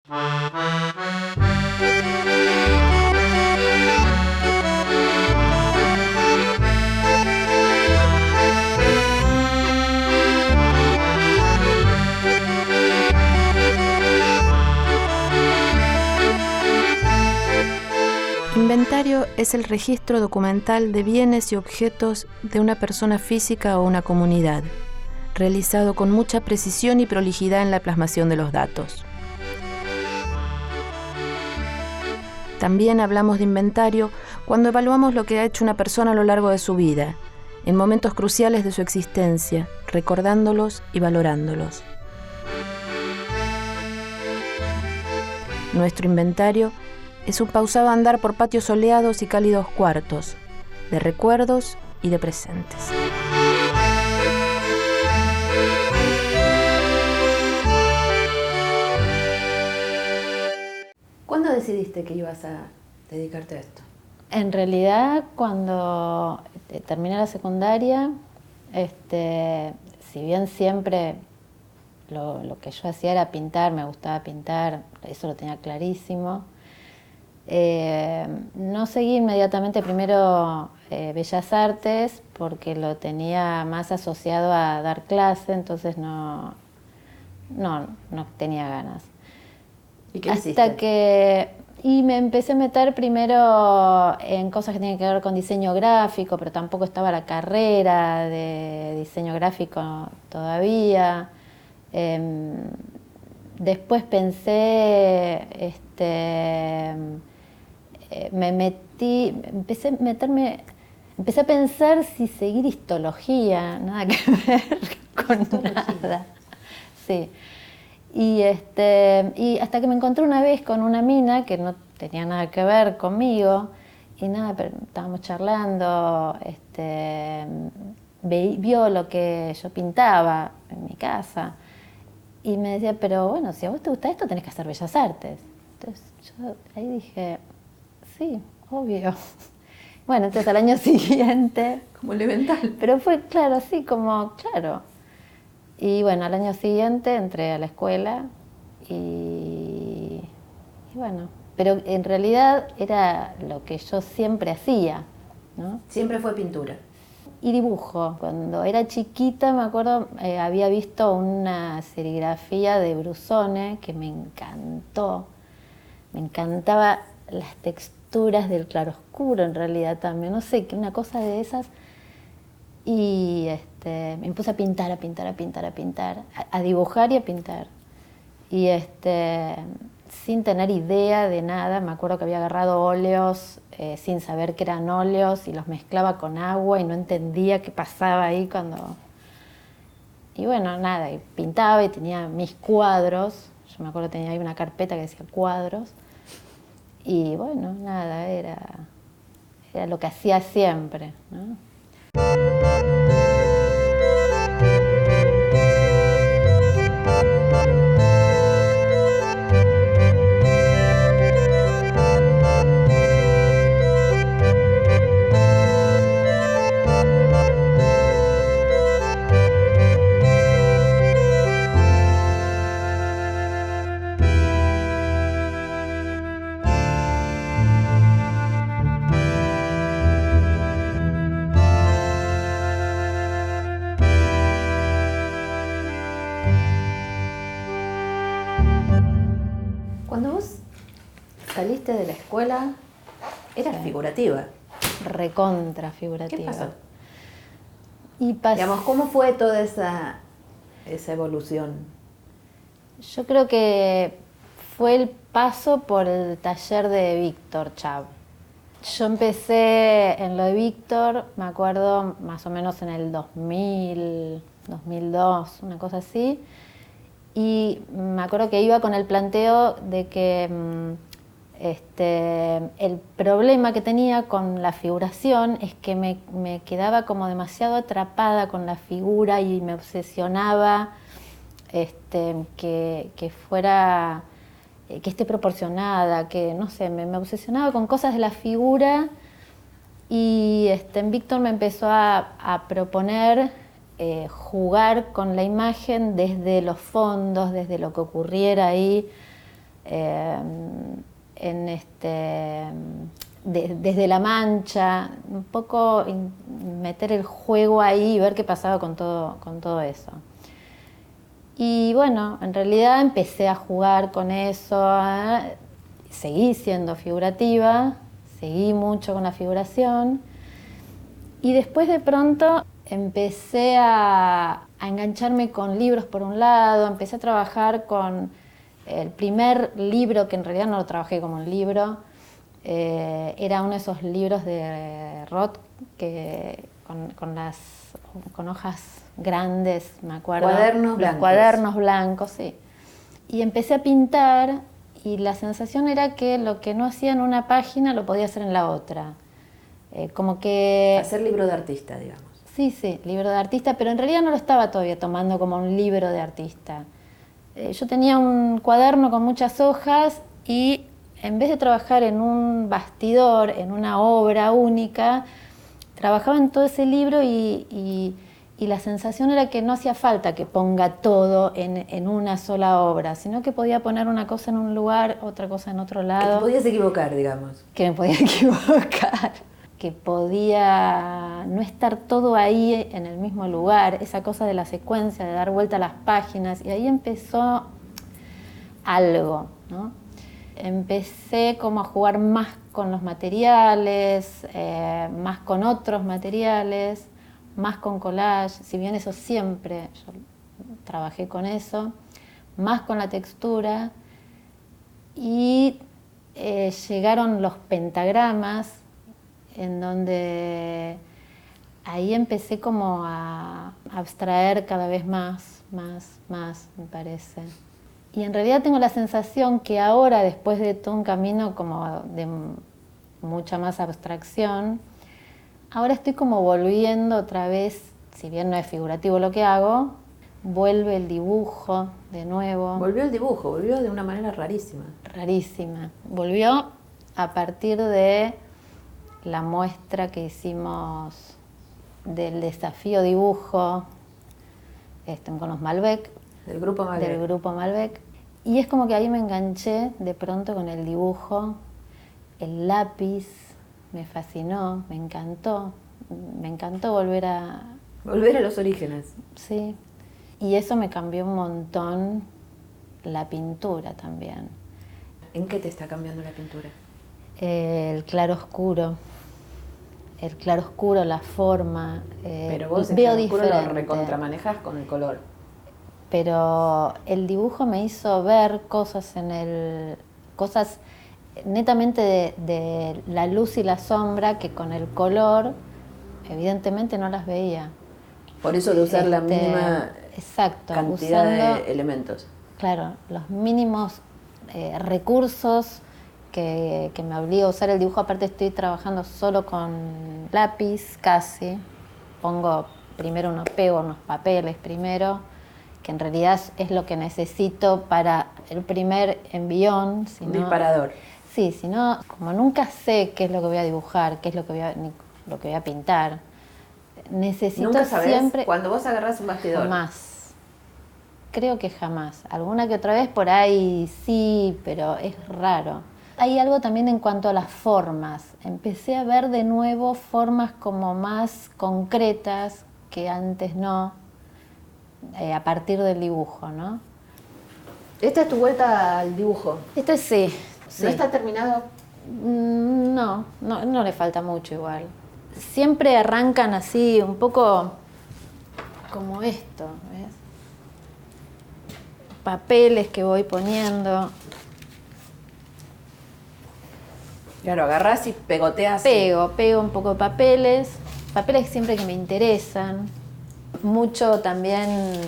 Inventario es el registro documental de bienes y objetos de una persona física o una comunidad, realizado con mucha precisión y prolijidad en la plasmación de los datos. También hablamos de inventario cuando evaluamos lo que ha hecho una persona a lo largo de su vida, en momentos cruciales de su existencia, recordándolos y valorándolos. Nuestro inventario es un pausado andar por patios soleados y cálidos cuartos, de recuerdos y de presentes. ¿Cuándo decidiste que ibas a dedicarte a esto? En realidad, cuando terminé la secundaria, si bien siempre lo que yo hacía era pintar, me gustaba pintar, eso lo tenía clarísimo. No seguí inmediatamente primero Bellas Artes porque lo tenía más asociado a dar clase, entonces no tenía ganas. ¿Y qué hiciste? Y me empecé a meter primero en cosas que tienen que ver con diseño gráfico, pero tampoco estaba la carrera de diseño gráfico todavía. Después pensé, empecé a pensar si seguir histología, nada que ver con nada. Sí. Y hasta que me encontré una vez con una mina que no tenía nada que ver conmigo, y nada, pero estábamos charlando, vio lo que yo pintaba en mi casa, y me decía, pero bueno, si a vos te gusta esto, tenés que hacer Bellas Artes. Entonces yo ahí dije, sí, obvio. Bueno, entonces al año siguiente... Como elemental. Pero fue claro, sí, como, claro. Y bueno, al año siguiente entré a la escuela y bueno, pero en realidad era lo que yo siempre hacía, ¿no? Siempre fue pintura. Y dibujo. Cuando era chiquita, me acuerdo, había visto una serigrafía de Brusone que me encantó. Me encantaba las texturas del claroscuro en realidad también, no sé, que una cosa de esas. Y me puse a pintar, a dibujar y a pintar. Y sin tener idea de nada, me acuerdo que había agarrado óleos sin saber que eran óleos y los mezclaba con agua y no entendía qué pasaba ahí cuando... Y bueno, nada, y pintaba y tenía mis cuadros. Yo me acuerdo que tenía ahí una carpeta que decía cuadros. Y bueno, nada, era lo que hacía siempre, ¿no? Cuando vos saliste de la escuela, eras figurativa. Recontra figurativa. ¿Qué pasó? Digamos, ¿cómo fue toda esa evolución? Yo creo que fue el paso por el taller de Víctor Chav. Yo empecé en lo de Víctor, me acuerdo, más o menos en el 2000, 2002, una cosa así. Y me acuerdo que iba con el planteo de que el problema que tenía con la figuración es que me quedaba como demasiado atrapada con la figura y me obsesionaba que fuera, que esté proporcionada, que no sé, me obsesionaba con cosas de la figura y Víctor me empezó a proponer jugar con la imagen desde los fondos, desde lo que ocurriera ahí desde La Mancha, un poco meter el juego ahí y ver qué pasaba con todo eso. Y bueno, en realidad empecé a jugar con eso, seguí siendo figurativa, seguí mucho con la figuración y después de pronto empecé a engancharme con libros por un lado, empecé a trabajar con el primer libro, que en realidad no lo trabajé como un libro, era uno de esos libros de Roth con hojas grandes, me acuerdo. Cuadernos blancos. Cuadernos blancos, sí. Y empecé a pintar y la sensación era que lo que no hacía en una página lo podía hacer en la otra. Como que... Hacer libro de artista, digamos. Sí, libro de artista, pero en realidad no lo estaba todavía tomando como un libro de artista. Yo tenía un cuaderno con muchas hojas y en vez de trabajar en un bastidor, en una obra única, trabajaba en todo ese libro y la sensación era que no hacía falta que ponga todo en una sola obra, sino que podía poner una cosa en un lugar, otra cosa en otro lado. Que te podías equivocar, digamos. Que me podía equivocar, que podía no estar todo ahí en el mismo lugar, esa cosa de la secuencia, de dar vuelta a las páginas, y ahí empezó algo, ¿no? Empecé como a jugar más con los materiales, más con otros materiales, más con collage, si bien eso siempre, yo trabajé con eso, más con la textura, y llegaron los pentagramas, en donde ahí empecé como a abstraer cada vez más, me parece. Y en realidad tengo la sensación que ahora, después de todo un camino como de mucha más abstracción, ahora estoy como volviendo otra vez, si bien no es figurativo lo que hago, vuelve el dibujo de nuevo. Volvió el dibujo, volvió de una manera rarísima. Rarísima. Volvió a partir de la muestra que hicimos del desafío dibujo con los Malbec. Del grupo Malbec. Del grupo Malbec. Y es como que ahí me enganché de pronto con el dibujo, el lápiz, me fascinó, me encantó volver a... Volver a los orígenes. Sí, y eso me cambió un montón la pintura también. ¿En qué te está cambiando la pintura? El claroscuro, la forma. Pero vos el veo claroscuro diferente. Lo recontramanejás con el color. Pero el dibujo me hizo ver cosas cosas netamente de la luz y la sombra que con el color evidentemente no las veía. Por eso de usar la mínima cantidad de elementos. Claro, los mínimos recursos que me obliga a usar el dibujo. Aparte estoy trabajando solo con lápiz casi. Pego unos papeles primero, que en realidad es lo que necesito para el primer envión. Un disparador. Sí, si no, como nunca sé qué es lo que voy a dibujar, qué es lo que voy a pintar, necesito ¿Nunca sabés? Siempre... Cuando vos agarrás un bastidor. Jamás. Creo que jamás. Alguna que otra vez por ahí sí, pero es raro. Hay algo también en cuanto a las formas. Empecé a ver de nuevo formas como más concretas que antes no, a partir del dibujo, ¿no? ¿Esta es tu vuelta al dibujo? Este sí. ¿No está terminado? No le falta mucho igual. Siempre arrancan así, un poco como esto, ¿ves? Papeles que voy poniendo. Claro, agarrás y pegoteas. Pego un poco de papeles siempre que me interesan. Mucho también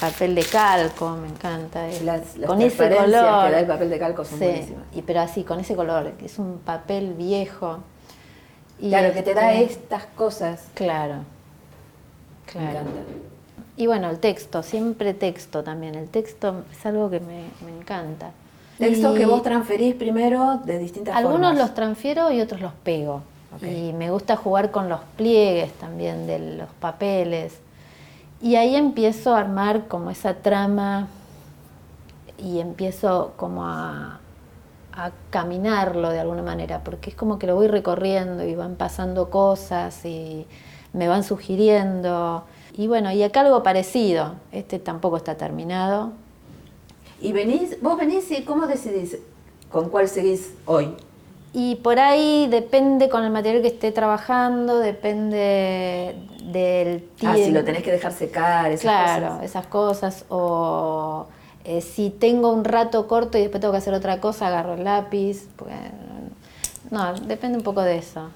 papel de calco, me encanta. Las con ese transparencias color que da el papel de calco son buenísimas. Pero así, con ese color, que es un papel viejo. Y claro, que te da estas cosas. Claro. Me encanta. Y bueno, el texto, siempre texto también. El texto es algo que me encanta. Textos que vos transferís primero de distintas formas. Algunos los transfiero y otros los pego. Okay. Y me gusta jugar con los pliegues también de los papeles. Y ahí empiezo a armar como esa trama y empiezo como a caminarlo de alguna manera, porque es como que lo voy recorriendo y van pasando cosas y me van sugiriendo. Y bueno, y acá algo parecido, este tampoco está terminado. Y vos venís y ¿cómo decidís con cuál seguís hoy? Y por ahí depende con el material que esté trabajando, depende del tiempo. Si lo tenés que dejar secar, esas claro, cosas. esas cosas. O si tengo un rato corto y después tengo que hacer otra cosa, agarro el lápiz. No, depende un poco de eso.